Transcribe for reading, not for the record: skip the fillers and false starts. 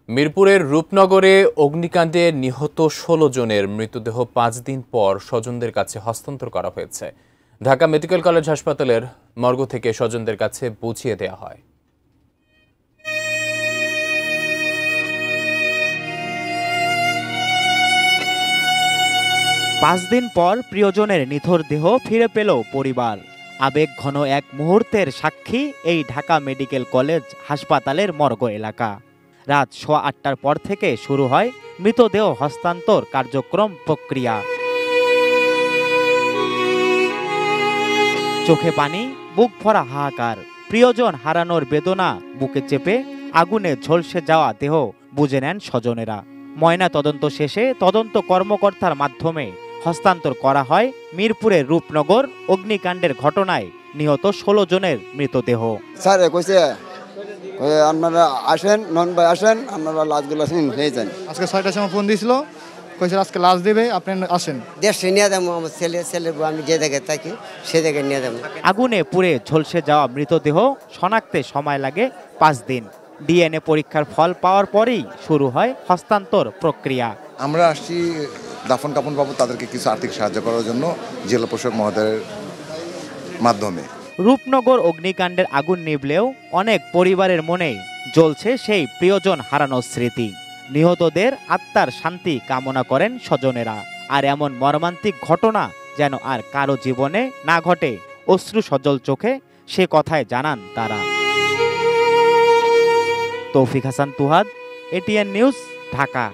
মিরপুরের রূপনগরে অগ্নিকাণ্ডে নিহত ১৬ জনের মৃতদেহ ৫ দিন পর স্বজনদের কাছে হস্তান্তর করা হয়েছে। ঢাকা মেডিকেল কলেজ হাসপাতালের মর্গ থেকে স্বজনদের কাছে পৌঁছিয়ে দেওয়া হয়। পাঁচ দিন পর প্রিয়জনের নিথর দেহ ফিরে পেল পরিবার। আবেগ ঘন এক মুহূর্তের সাক্ষী এই ঢাকা মেডিকেল কলেজ হাসপাতালের মর্গ এলাকা। রাত ৮:৩০টার পর থেকে শুরু হয় মৃতদেহ হস্তান্তর কার্যক্রম প্রক্রিয়া। চোখে পানি, বুক ভরা হাহাকার। প্রিয়জন হারানোর বেদনা বুকে চেপে আগুনে ঝলসে যাওয়া দেহ বুঝে নেন স্বজনেরা। ময়না তদন্ত শেষে তদন্ত কর্মকর্তার মাধ্যমে হস্তান্তর করা হয় মিরপুরের রূপনগর অগ্নিকাণ্ডের ঘটনায় নিহত ১৬ জনের মৃতদেহ। স্যার কইছে আপনারা আসেন, নন ভাই আসেন, আপনারা লাশগুলো নিয়ে যান। আজকে ৬টার সময় ফোন দিয়েছিল, কইছে আজকে লাশ দেবে, আপনি আসেন। দেশে নিয়ে যাবো, আমার ছেলের আমি যে জায়গায় থাকি সে জায়গায় নিয়ে যাবো। আগুনে পুড়ে ঝলসে যাওয়া মৃতদেহ শনাক্তে সময় লাগে ৫ দিন। ডিএনএ পরীক্ষার ফল পাওয়ার পরেই শুরু হয় হস্তান্তর প্রক্রিয়া। আমরা আসছি দাফন কাফন বাবদ তাদেরকে কিছু আর্থিক সাহায্য করার জন্য জেলা প্রশাসক মহোদয়ের মাধ্যমে। রূপনগর অগ্নিকাণ্ডের আগুন নিভলেও অনেক পরিবারের মনে জ্বলছে সেই প্রিয়জন হারানোর স্মৃতি। নিহতদের আত্মার শান্তি কামনা করেন স্বজনেরা। আর এমন মর্মান্তিক ঘটনা যেন আর কারো জীবনে না ঘটে অশ্রু সজল চোখে, সে কথায় জানান তারা। তৌফিক হাসান তুহাদ, এটিএন নিউজ, ঢাকা।